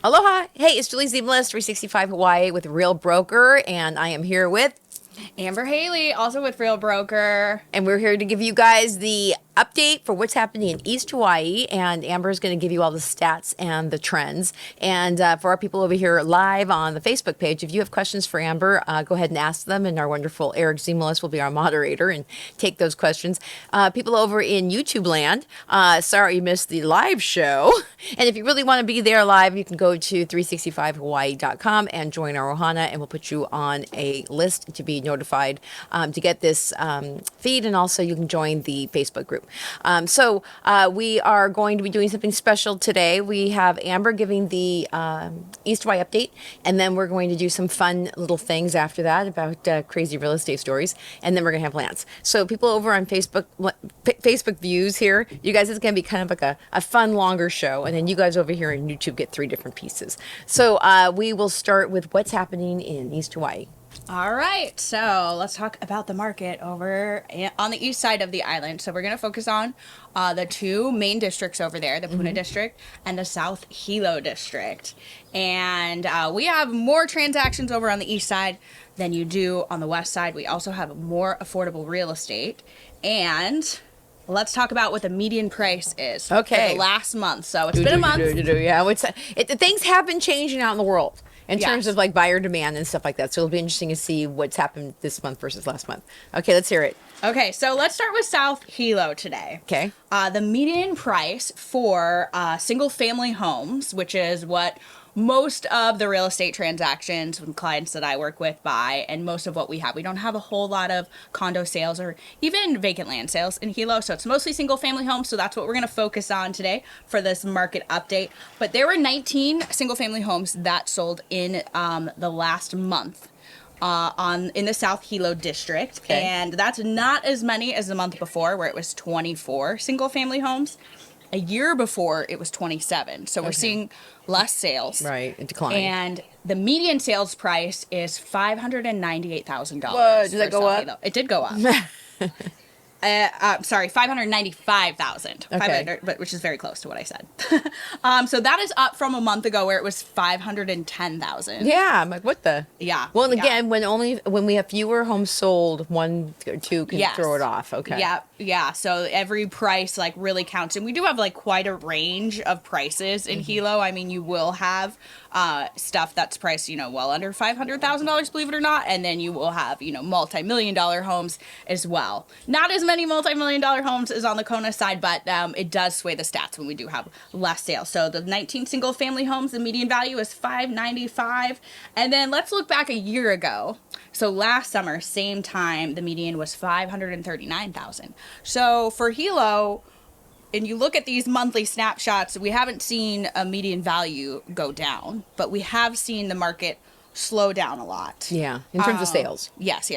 Aloha. Hey, it's Julie Ziemelis, 365 Hawaii with Real Broker, and I am here with Amber Haley, also with Real Broker. and we're here to give you guys the update for what's happening in East Hawaii. And Amber's going to give you all the stats and the trends. And for our people over here live on the Facebook page, if you have questions for Amber, go ahead and ask them. And our wonderful Eric Ziemelis will be our moderator and take those questions. People over in YouTube land, sorry you missed the live show. And if you really want to be there live, you can go to 365hawaii.com and join our Ohana, and we'll put you on a list to be notified to get this feed, and also you can join the Facebook group. So we are going to be doing something special today. We have Amber giving the East Hawaii update, and then we're going to do some fun little things after that about crazy real estate stories, and then we're going to have Lance. So people over on Facebook views here, you guys, it's going to be kind of like a fun, longer show, and then you guys over here on YouTube get 3 different pieces. So we will start with what's happening in East Hawaii. All right, so let's talk about the market over on the east side of the island. So we're going to focus on the 2 main districts over there, the Puna District and the South Hilo District. And we have more transactions over on the east side than you do on the west side. We also have more affordable real estate. And let's talk about what the median price is for the last month. So it's been a month. Yeah, things have been changing out in the world in terms of like buyer demand and stuff like that. So it'll be interesting to see what's happened this month versus last month. Okay, let's hear it. Okay, so let's start with South Hilo today. Okay. The median price for single family homes, which is what most of the real estate transactions with clients that I work with buy, and most of what we have. We don't have a whole lot of condo sales or even vacant land sales in Hilo, so it's mostly single family homes, so that's what we're going to focus on today for this market update. But there were 19 single family homes that sold in the last month in the South Hilo District, and that's not as many as the month before, where it was 24 single family homes. A year before, it was 27. So we're seeing less sales. Right, a decline. And the median sales price is $598,000. Whoa, did that go up? Hilo. It did go up. Sorry, 595,000. Okay. But which is very close to what I said. So that is up from a month ago where it was 510,000. Yeah, I'm like, what the? Yeah. Well, and again, when we have fewer homes sold, 1 or 2 can throw it off. Okay. Yeah. So every price like really counts, and we do have like quite a range of prices in Hilo. I mean, you will have stuff that's priced, well under $500,000, believe it or not, and then you will have, multi-million-dollar homes as well. Not as many multi-million-dollar homes as on the Kona side, but it does sway the stats when we do have less sales. So the 19 single-family homes, the median value is $595, and then let's look back a year ago. So last summer, same time, the median was $539,000. So for Hilo, and you look at these monthly snapshots, we haven't seen a median value go down, but we have seen the market slow down a lot. Yeah, in terms of sales. Yes.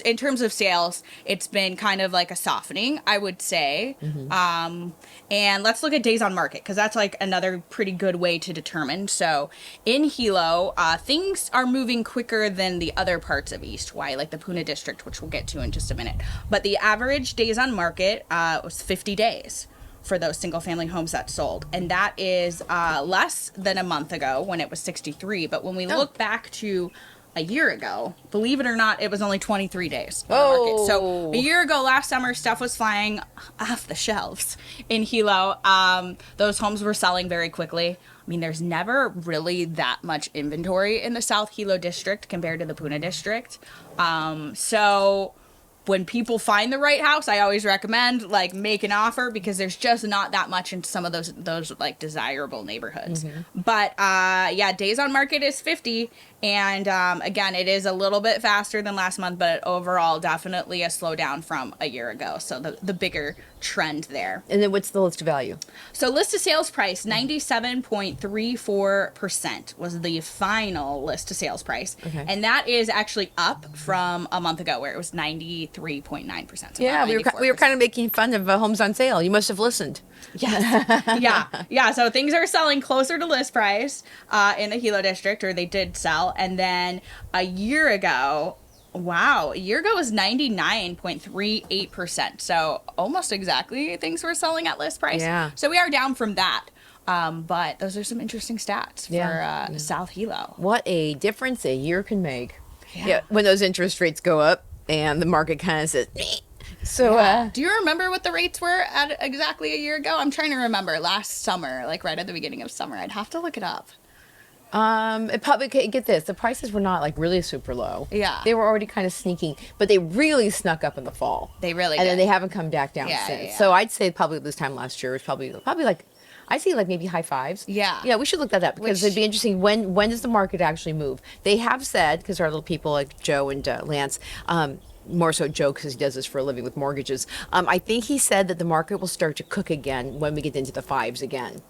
In terms of sales, it's been kind of like a softening, I would say. And let's look at days on market, because that's like another pretty good way to determine. So in Hilo, things are moving quicker than the other parts of East Hawaii, like the Puna District, which we'll get to in just a minute. But the average days on market was 50 days for those single family homes that sold, and that is less than a month ago when it was 63. But when we look back to a year ago, believe it or not, it was only 23 days on the market. So a year ago, last summer, stuff was flying off the shelves in Hilo. Those homes were selling very quickly. I mean, there's never really that much inventory in the South Hilo District compared to the Puna District. So when people find the right house, I always recommend like make an offer, because there's just not that much in some of those like desirable neighborhoods. But days on market is 50, and again, it is a little bit faster than last month, but overall definitely a slowdown from a year ago. So the bigger trend there. And then what's the list value? So list to sales price, 97.34% was the final list to sales price. And that is actually up from a month ago where it was 93.9%. So yeah, we were kind of making fun of homes on sale. You must have listened. Yes. Yeah. So things are selling closer to list price in the Hilo District, or they did sell. And then a year ago was 99.38%. So almost exactly things were selling at list price. Yeah. So we are down from that. But those are some interesting stats for South Hilo. What a difference a year can make. Yeah. When those interest rates go up and the market kind of says, "Meh." So, Do you remember what the rates were at exactly a year ago? I'm trying to remember. Last summer, like right at the beginning of summer. I'd have to look it up. it probably, get this, the prices were not like really super low. Yeah. They were already kind of sneaking, but they really snuck up in the fall. They really And then did. they haven't come back down Yeah, since. yeah. So I'd say probably this time last year was probably like, I see like maybe high fives. Yeah. Yeah, we should look that up because it'd be interesting. When does the market actually move? They have said, because our little people like Joe and Lance, more so Joe because he does this for a living with mortgages. I think he said that the market will start to cook again when we get into the fives again.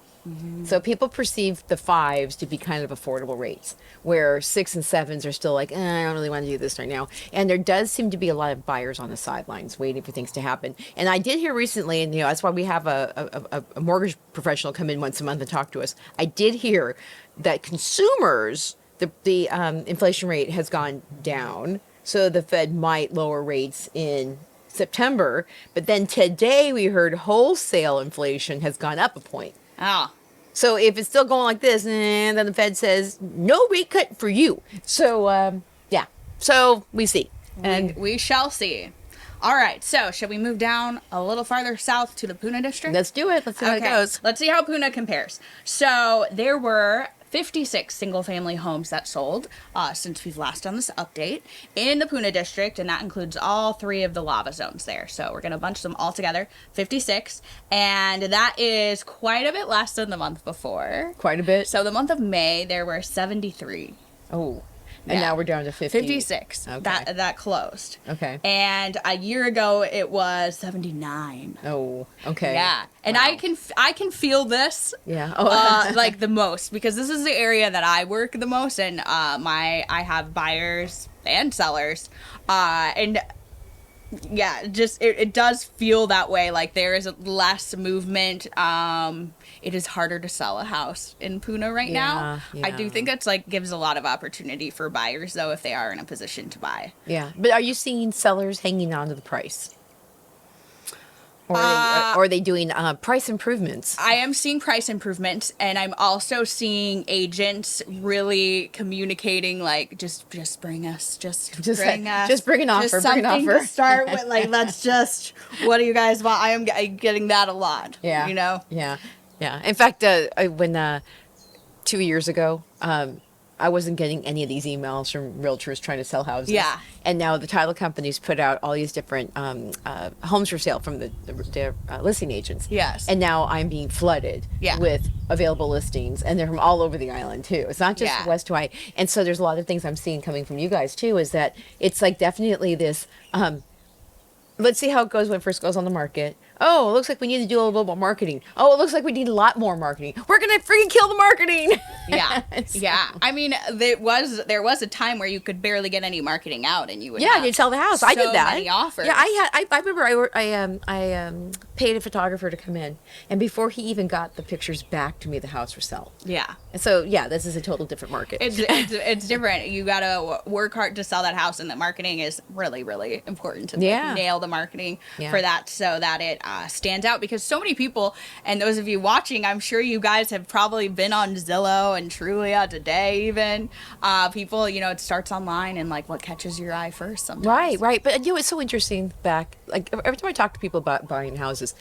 So people perceive the fives to be kind of affordable rates, where 6 and 7s are still like, I don't really want to do this right now. And there does seem to be a lot of buyers on the sidelines waiting for things to happen. And I did hear recently, and that's why we have a mortgage professional come in once a month and talk to us. I did hear that consumers, the inflation rate has gone down, so the Fed might lower rates in September. But then today we heard wholesale inflation has gone up a point. Oh. So if it's still going like this, and then the Fed says no rate cut for you. So yeah. So we see, and We shall see. All right. So, should we move down a little farther south to the Puna District? let's do it. Let's see how it goes. Let's see how Puna compares. So, there were 56 single-family homes that sold since we've last done this update in the Puna District, and that includes all 3 of the lava zones there. So we're going to bunch them all together, 56, and that is quite a bit less than the month before. Quite a bit. So the month of May, there were 73. Oh, and Yeah. now we're down to 50. 56. Okay. That closed. Okay. And a year ago, it was 79. Oh, okay. Yeah, and Wow. I can feel this. Yeah. Oh. Like the most, because this is the area that I work the most, and I have buyers and sellers, and yeah, just it does feel that way. Like there is less movement. It is harder to sell a house in Puna right now. I do Yeah. think that's like gives a lot of opportunity for buyers though if they are in a position to buy. Yeah. But are you seeing sellers hanging on to the price? Or are they doing price improvements? I am seeing price improvements, and I'm also seeing agents really communicating like, just bring us, just bring us, just bring an offer, just bring an something offer. to start with. Like, let's just, what do you guys want? I am getting that a lot. Yeah. you know. Yeah. Yeah. In fact, when 2 years ago, I wasn't getting any of these emails from realtors trying to sell houses. Yeah. And now the title companies put out all these different homes for sale from their listing agents. Yes. And now I'm being flooded Yeah. with available listings, and they're from all over the island too. It's not just Yeah. West Hawaii. And so there's a lot of things I'm seeing coming from you guys too. Is that it's like definitely this. Let's see how it goes when it first goes on the market. Oh, it looks like we need to do a little more marketing. Oh, it looks like we need a lot more marketing. We're gonna freaking kill the marketing. Yeah, So- yeah. I mean, there was a time where you could barely get any marketing out, and you would Yeah, have you'd sell the house. I so did that. many offers. Yeah, I remember I paid a photographer to come in, and before he even got the pictures back to me, the house for sale. Yeah. And so yeah, this is a total different market. It's different. You gotta work hard to sell that house, and the marketing is really, really important to Yeah. nail the marketing Yeah. for that, so that it stands out. Because so many people, and those of you watching, I'm sure you guys have probably been on Zillow and Trulia today. Even people, it starts online, and like what catches your eye first. Sometimes. Right. But it's so interesting. Like every time I talk to people about buying houses,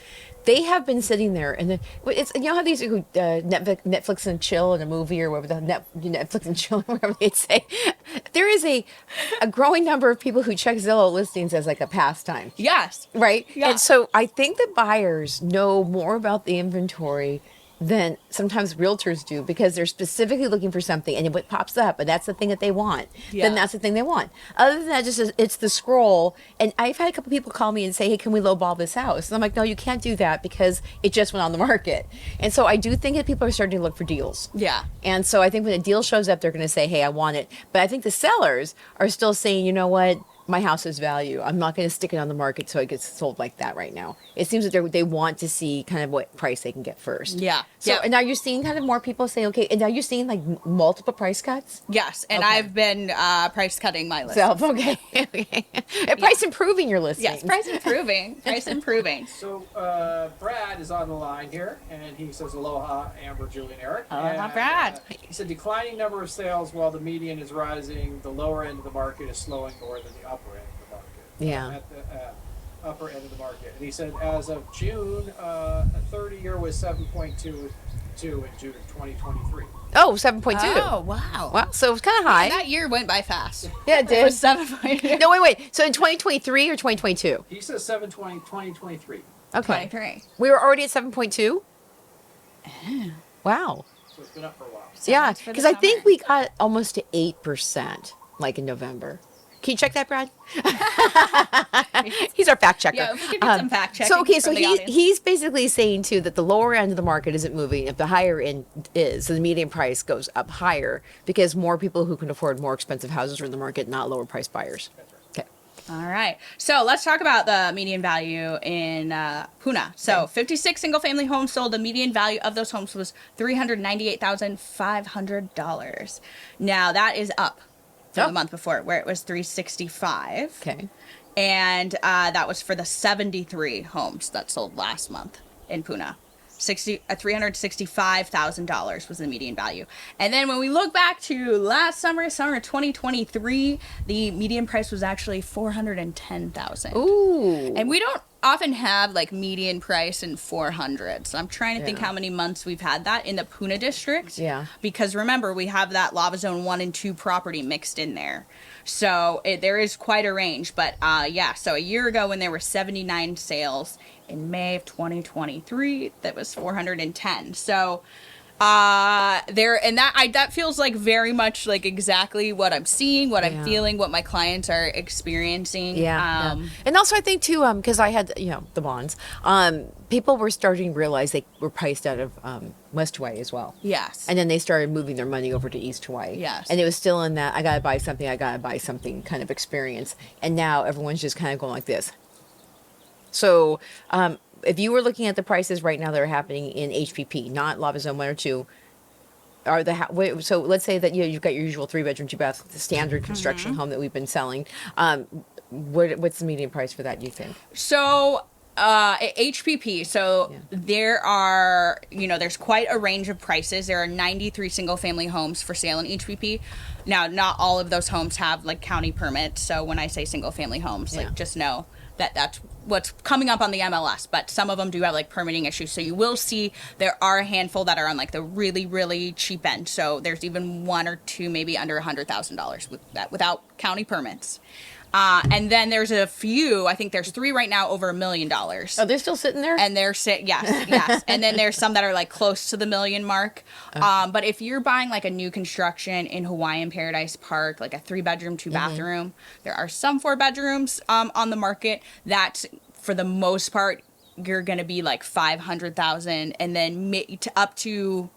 they have been sitting there, and it's how these Netflix and chill in a movie or whatever Netflix and chill, whatever they'd say. There is a growing number of people who check Zillow listings as like a pastime. Yes. Right? Yeah. And so I think that buyers know more about the inventory than sometimes realtors do, because they're specifically looking for something, and what pops up, and that's the thing that they want. Yeah. Then that's the thing they want. Other than that, it's the scroll. And I've had a couple people call me and say, hey, can we lowball this house? And I'm like, no, you can't do that because it just went on the market. And so I do think that people are starting to look for deals. Yeah. And so I think when a deal shows up, they're going to say, hey, I want it. But I think the sellers are still saying, you know what? my house's value. I'm not going to stick it on the market so it gets sold like that right now. It seems that they want to see kind of what price they can get first. Yeah. So, Yeah. and are you seeing kind of more people say, okay, and are you seeing like multiple price cuts? Yes, and Okay. I've been price cutting my list. So, okay. Okay. And price improving your listing. Yes, price improving. Price improving. So Brad is on the line here, and he says aloha, Amber, Julie, and Eric. Aloha, And, Brad. He said declining number of sales while the median is rising. The lower end of the market is slowing more than the upper end of the market. Yeah. At the upper end of the market. And he said as of June, a 30-year was 7.22 in June of 2023. Oh, 7.2. Oh, wow. Wow. So it's kind of high. And that year went by fast. Yeah, it It was did. 7.2. No, wait. So in 2023 or 2022? He says 2023. Okay. 23. We were already at 7.2? Wow. So it's been up for a while. Yeah, for the because I think summer. we got almost to 8%, like in November. Can you check that, Brad? He's our fact checker. Yeah, if we could get some fact checking So, okay, so from the audience. he's basically saying, too, that the lower end of the market isn't moving. If the higher end is, so the median price goes up higher because more people who can afford more expensive houses are in the market, not lower price buyers. Okay. All right. So let's talk about the median value in Puna. So 56 single family homes sold. The median value of those homes was $398,500. Now that is up from Oh. the month before where it was $365. Okay. And that was for the 73 homes that sold last month in Puna. $365,000 was the median value. And then when we look back to last summer 2023, the median price was actually $410,000. Ooh. And we don't often have like median price in 400. So I'm trying to think Yeah. how many months we've had that in the Puna District. Yeah. Because remember, we have that Lava Zone 1 and 2 property mixed in there. So there is quite a range. But yeah, so a year ago when there were 79 sales, in May of 2023, that was 410. So that feels like very much like exactly what I'm seeing, what I'm Yeah. feeling, what my clients are experiencing. Yeah, and also I think too, because I had the bonds, people were starting to realize they were priced out of West Hawaii as well. Yes. And then they started moving their money over to East Hawaii. Yes. And it was still in that I gotta buy something kind of experience. And now everyone's just kind of going like this. So if you were looking at the prices right now that are happening in HPP, not Lava Zone 1 or 2, are so let's say that you've got your usual 3-bedroom, 2-bath, the standard construction home that we've been selling. What's the median price for that, you think? So HPP, so there are, there's quite a range of prices. There are 93 single family homes for sale in HPP. Now, not all of those homes have like county permits. So when I say single family homes, Yeah. like just know that that's what's coming up on the MLS, but some of them do have like permitting issues. So you will see there are a handful that are on like the really, really cheap end. So there's even one or two, maybe under $100,000 without county permits. And then there's a few, I think there's 3 right now over $1 million. Oh, they're still sitting there? And they're yes. And then there's some that are like close to the $1 million mark. But if you're buying like a new construction in Hawaiian Paradise Park, like a 3-bedroom, 2-bathroom, there are some 4-bedrooms on the market that, for the most part, you're gonna be like 500,000, and then up to.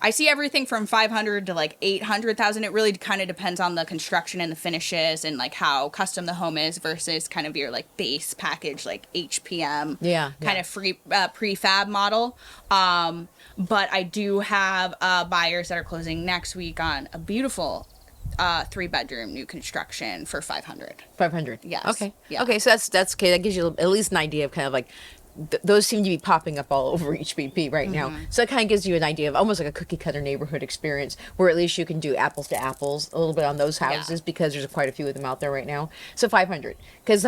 I see everything from 500 to like 800,000. It really kind of depends on the construction and the finishes and like how custom the home is versus kind of your like base package, like HPM, kind of free prefab model. But I do have buyers that are closing next week on a beautiful 3-bedroom new construction for 500. 500. Yes. Okay. Yeah. Okay. So that's okay. That gives you at least an idea of kind of like those seem to be popping up all over HBP right now. So it kind of gives you an idea of almost like a cookie cutter neighborhood experience where at least you can do apples to apples a little bit on those houses because there's quite a few of them out there right now. So 500 because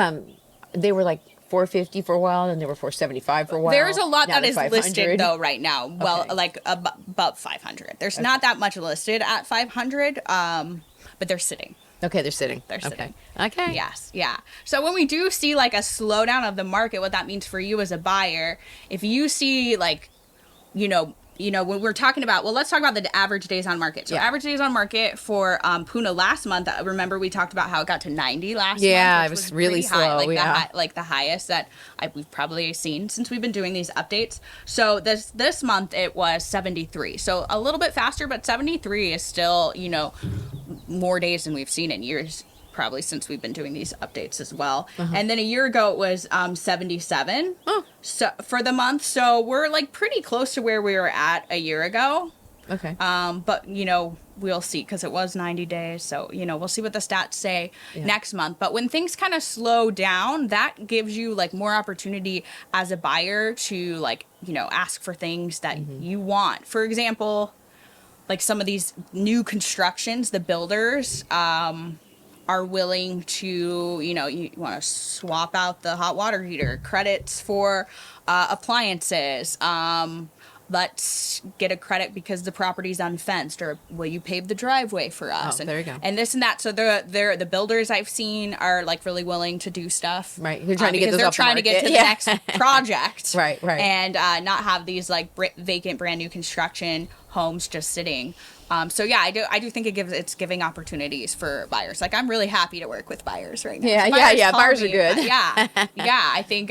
they were like 450 for a while and they were 475 for a while. There's a lot Now that they're is 500. listed though right now. Well, Okay. like above 500. There's not that much listed at 500, but they're sitting. Okay, they're sitting. They're sitting. Okay. Yes, yeah. So when we do see like a slowdown of the market, what that means for you as a buyer, if you see like, when we're talking about, well, let's talk about the average days on market. So average days on market for Puna last month, remember we talked about how it got to 90 last month? Yeah, which it was really pretty high, slow, like the highest that we've probably seen since we've been doing these updates. So this month it was 73. So a little bit faster, but 73 is still, more days than we've seen in years probably since we've been doing these updates as well. And then a year ago it was 77 so for the month. So we're like pretty close to where we were at a year ago. Okay. But, you know, we'll see because it was 90 days. So, you know, we'll see what the stats say next month. But when things kind of slow down, that gives you like more opportunity as a buyer to like, you know, ask for things that you want. For example, like some of these new constructions, the builders are willing to, you know, you want to swap out the hot water heater, credits for appliances, let's get a credit because the property's unfenced, or will you pave the driveway for us? There you go. And this and that. So the builders I've seen are like really willing to do stuff. Right. They're trying to get because those they're off the trying to get to market. the next project. Right. And not have these like vacant brand new construction homes just sitting. So yeah, I do think it's giving opportunities for buyers. Like I'm really happy to work with buyers right now. Yeah, So buyers are good. Yeah. I think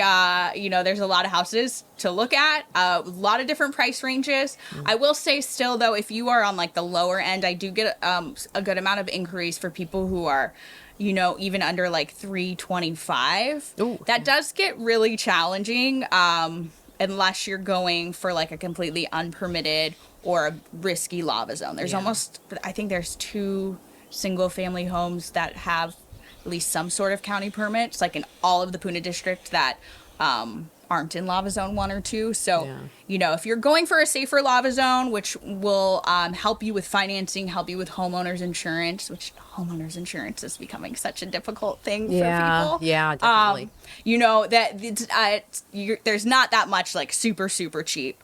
you know, there's a lot of houses to look at, a lot of different price ranges. I will say still though, if you are on like the lower end, I do get a good amount of inquiries for people who are, you know, even under like 325. Ooh. That does get really challenging unless you're going for like a completely unpermitted or a risky lava zone. There's I think there's 2 single family homes that have at least some sort of county permits, like in all of the Puna District that aren't in lava zone 1 or 2. So, you know, if you're going for a safer lava zone, which will help you with financing, help you with homeowners insurance, which homeowners insurance is becoming such a difficult thing for people. Yeah, definitely. You know, that there's not that much like super, super cheap.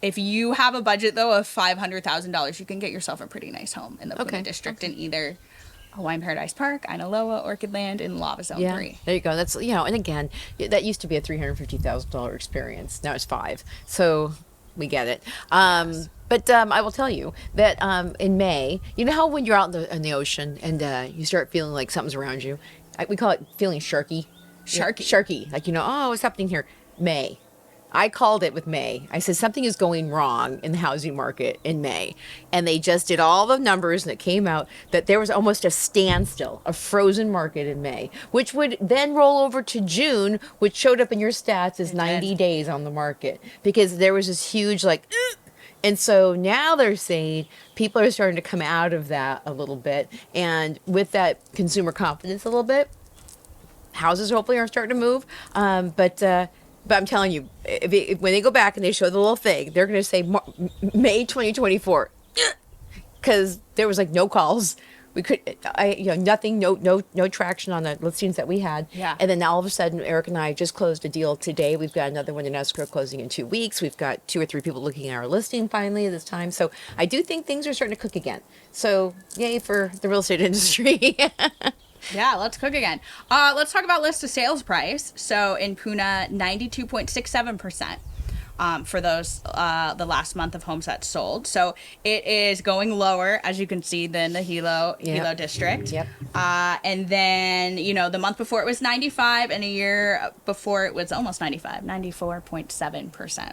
If you have a budget though of $500,000, you can get yourself a pretty nice home in the Puna District in either Hawaiian Paradise Park, Ainaloa, Orchid Land, and Lava Zone 3. There you go. That's, you know, and again, that used to be a $350,000 experience. Now it's 5. So we get it. But I will tell you that in May, you know how when you're out in the ocean and you start feeling like something's around you, we call it feeling sharky. Sharky. Like, you know, oh, what's happening here? May. I called it with May. I said something is going wrong in the housing market in May. And they just did all the numbers and it came out that there was almost a standstill, a frozen market in May, which would then roll over to June, which showed up in your stats as 90 days on the market because there was this huge like, and so now they're saying people are starting to come out of that a little bit. And with that consumer confidence a little bit, houses hopefully are starting to move. But I'm telling you, when they go back and they show the little thing, they're going to say May 2024 because there was like no calls. We could, nothing, no traction on the listings that we had. Yeah. And then all of a sudden, Eric and I just closed a deal today. We've got another one in escrow closing in 2 weeks. We've got 2 or 3 people looking at our listing finally this time. So I do think things are starting to cook again. So yay for the real estate industry. Yeah, let's cook again. Let's talk about list to sales price. So in Puna, 92.67%. For those the last month of homes that sold. So it is going lower, as you can see, than the Hilo District. Yep. And then, you know, the month before it was 95, and a year before it was almost 95, 94.7%.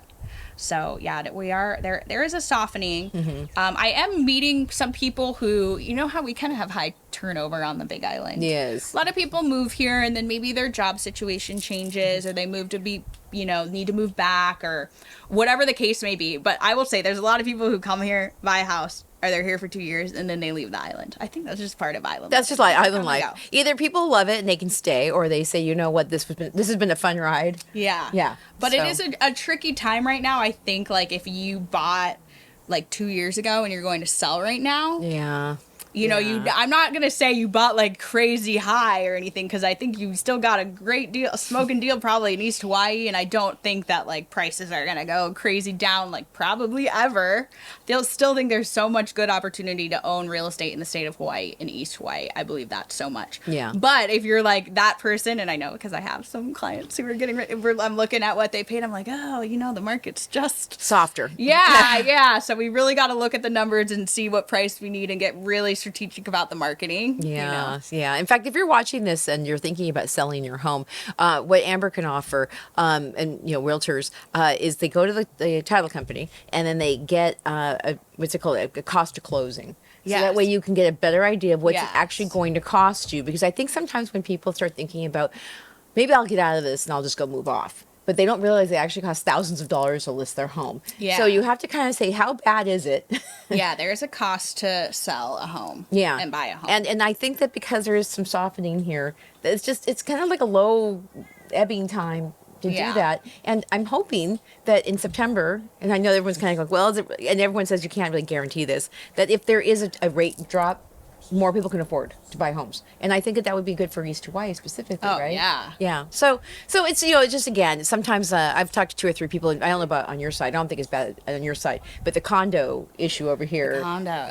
So yeah, we are there. There is a softening. I am meeting some people who, you know how we kind of have high turnover on the Big Island. Yes. A lot of people move here, and then maybe their job situation changes, or they move to be, you know, need to move back, or whatever the case may be. But I will say, there's a lot of people who come here, buy a house, or they're here for 2 years, and then they leave the island. I think that's just part of island. That's just like island There we life. go. Either people love it and they can stay, or they say, you know what, this has been a fun ride. Yeah. Yeah. But So- it is a tricky time right now. I think, like, if you bought like 2 years ago and you're going to sell right now, Yeah. you know, I'm not going to say you bought like crazy high or anything, because I think you still got a great deal, a smoking deal probably in East Hawaii. And I don't think that like prices are going to go crazy down like probably ever. They'll still think there's so much good opportunity to own real estate in the state of Hawaii, in East Hawaii. I believe that so much. Yeah. But if you're like that person, and I know because I have some clients who are I'm looking at what they paid. I'm like, oh, you know, the market's just Softer. yeah. So we really got to look at the numbers and see what price we need and get really strategic about the marketing. Yeah, yeah. In fact, if you're watching this and you're thinking about selling your home, what Amber can offer, and realtors, is they go to the title company and then they get what's it called, a cost of closing. So that way you can get a better idea of what's actually going to cost you. Because I think sometimes when people start thinking about, maybe I'll get out of this and I'll just go move off, but they don't realize it actually costs thousands of dollars to list their home. Yeah. So you have to kind of say, how bad is it? Yeah, there's a cost to sell a home. Yeah. And buy a home. And I think that because there is some softening here, that it's kind of like a low ebbing time to do that. And I'm hoping that in September, and I know everyone's kind of like, well, and everyone says you can't really guarantee this, that if there is a rate drop, more people can afford to buy homes. And I think that would be good for East Hawaii specifically, right? Yeah. Yeah. So it's, it's just, again, sometimes I've talked to 2 or 3 people, and I don't know about on your side. I don't think it's bad on your side, but the condo issue over here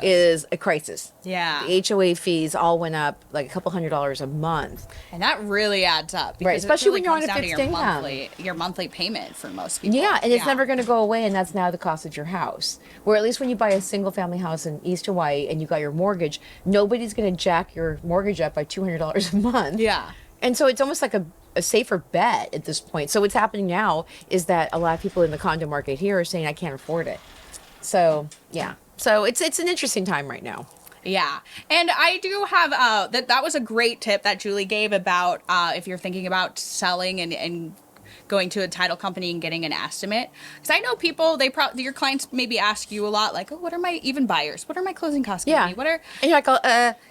is a crisis. Yeah. The HOA fees all went up like a couple $100 a month. And that really adds up. Right, especially when you're on a fixed income. Your monthly payment for most people. Yeah, and it's never going to go away, and that's now the cost of your house. Where at least when you buy a single family house in East Hawaii and you got your mortgage, nobody's going to jack your mortgage up by $200 a month. Yeah. And so it's almost like a safer bet at this point. So what's happening now is that a lot of people in the condo market here are saying, I can't afford it. So, yeah. So it's an interesting time right now. Yeah. And I do have, that was a great tip that Julie gave about if you're thinking about selling and going to a title company and getting an estimate. Because I know people, your clients maybe ask you a lot, like, oh, what are my, even buyers, what are my closing costs going to be? What are, and you're like,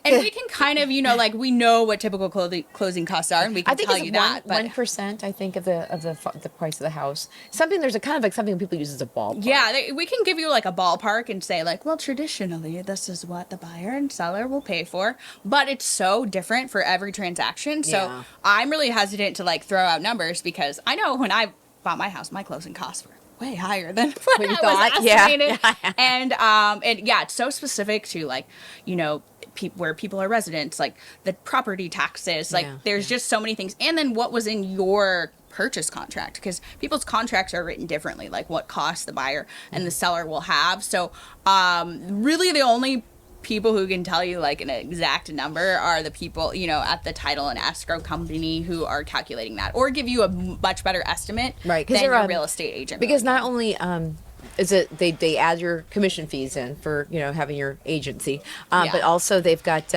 and we can kind of, like, we know what typical closing costs are, and we can tell you that. But 1%, I think, of the price of the house. There's a kind of like something people use as a ballpark. Yeah, we can give you like a ballpark and say like, well, traditionally, this is what the buyer and seller will pay for, but it's so different for every transaction. So I'm really hesitant to like throw out numbers because I know when I bought my house, my closing costs were way higher than what you I thought. was estimated. Yeah. And it's so specific to like, where people are residents, like the property taxes, like there's just so many things. And then what was in your purchase contract, because people's contracts are written differently, like what cost the buyer and the seller will have. So really the only people who can tell you like an exact number are the people, at the title and escrow company who are calculating that or give you a much better estimate than your real estate agent. Because not only is it they add your commission fees in for having your agency, but also they've got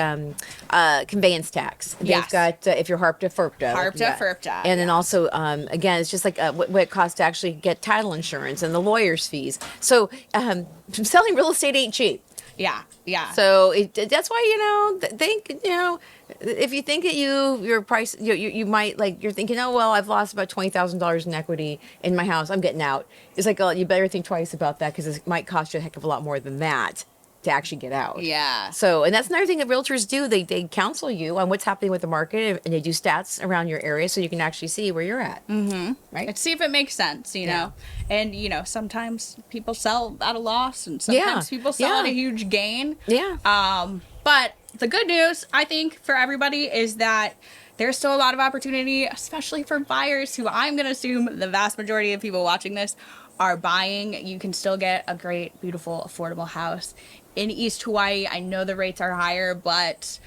conveyance tax. They've got if you're HARPTA, FERPTA, and then also again it's just like what it costs to actually get title insurance and the lawyer's fees. So selling real estate ain't cheap. Yeah. So that's why think if you think that your price you might like you're thinking, oh well, I've lost about $20,000 in equity in my house, I'm getting out. It's like, oh, you better think twice about that because it might cost you a heck of a lot more than that to actually get out. Yeah. So, and that's another thing that realtors do. They counsel you on what's happening with the market, and they do stats around your area so you can actually see where you're at. Mm-hmm. Right. And see if it makes sense, know. And, sometimes people sell at a loss and sometimes people sell at a huge gain. Yeah. But the good news, I think, for everybody is that there's still a lot of opportunity, especially for buyers who I'm going to assume the vast majority of people watching this are buying. You can still get a great, beautiful, affordable house in East Hawaii. I know the rates are higher, but,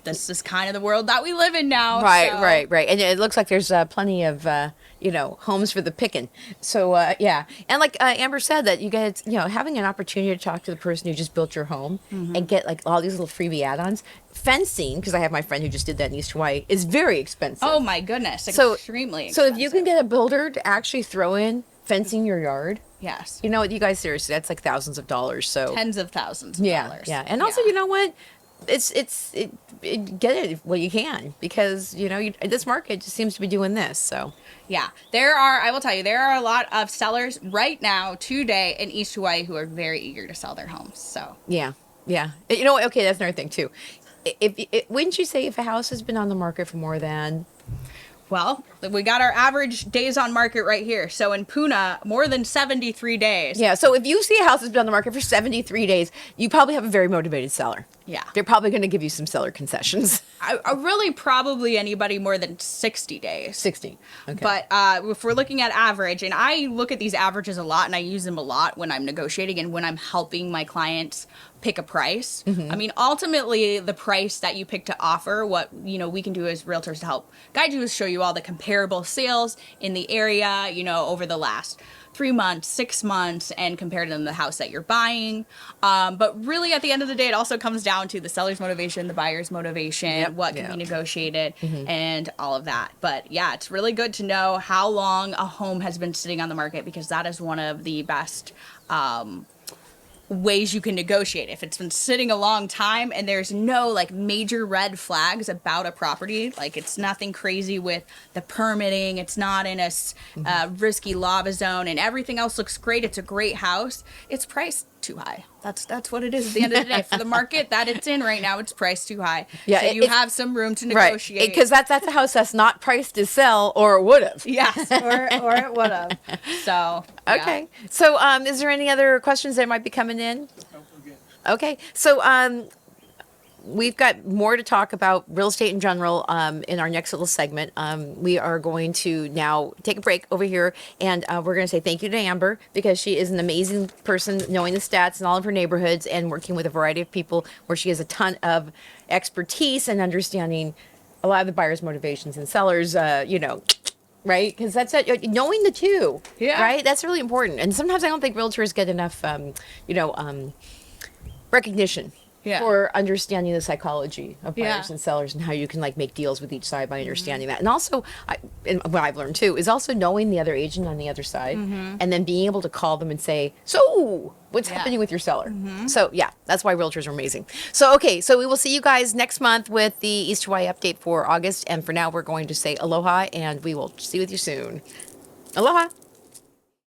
this is kind of the world that we live in now. Right. And it looks like there's plenty of, homes for the picking. So, yeah. And like Amber said, that you get, having an opportunity to talk to the person who just built your home and get like all these little freebie add-ons. Fencing, because I have my friend who just did that in East Hawaii, is very expensive. Oh my goodness. Extremely expensive. So if you can get a builder to actually throw in fencing your yard. Yes. You know what, you guys, seriously, that's like thousands of dollars. So tens of thousands of dollars. Yeah. And also, you know what? Get it what you can, because this market just seems to be doing this. So yeah, I will tell you, there are a lot of sellers right now today in East Hawaii who are very eager to sell their homes. So yeah. Okay, that's another thing too. Wouldn't you say if a house has been on the market for more than well, we got our average days on market right here. So in Puna, more than 73 days. Yeah, so if you see a house that's been on the market for 73 days, you probably have a very motivated seller. Yeah. They're probably going to give you some seller concessions. I really probably anybody more than 60 days. 60. Okay. But if we're looking at average, and I look at these averages a lot and I use them a lot when I'm negotiating and when I'm helping my clients pick a price. I mean, ultimately, the price that you pick to offer, what we can do as realtors to help guide you is show you all the comparable sales in the area, over the last 3 months, 6 months, and compare them to the house that you're buying. But really, at the end of the day, it also comes down to the seller's motivation, the buyer's motivation, what can be negotiated, and all of that. But yeah, it's really good to know how long a home has been sitting on the market, because that is one of the best ways you can negotiate. If it's been sitting a long time and there's no like major red flags about a property, like it's nothing crazy with the permitting, it's not in a risky lava zone, and everything else looks great, it's a great house, it's priced too high. That's what it is at the end of the day. For the market that it's in right now, it's priced too high. Yeah, so you have some room to negotiate. Right, because that's a house that's not priced to sell, or it would have. Yes, or it would have. So yeah. Okay. So is there any other questions that might be coming in? Oh, we're good. Okay. So we've got more to talk about real estate in general in our next little segment. We are going to now take a break over here, and we're going to say thank you to Amber, because she is an amazing person, knowing the stats in all of her neighborhoods and working with a variety of people, where she has a ton of expertise and understanding a lot of the buyers' motivations and sellers, right? Because that's knowing the two, right? That's really important. And sometimes I don't think realtors get enough, recognition. Yeah. For understanding the psychology of buyers and sellers, and how you can like make deals with each side by understanding that. And also, and what I've learned too is also knowing the other agent on the other side, and then being able to call them and say, so what's happening with your seller? So yeah, that's why realtors are amazing. So okay, so we will see you guys next month with the East Hawaii update for August. And for now, we're going to say aloha, and we will see with you soon. Aloha.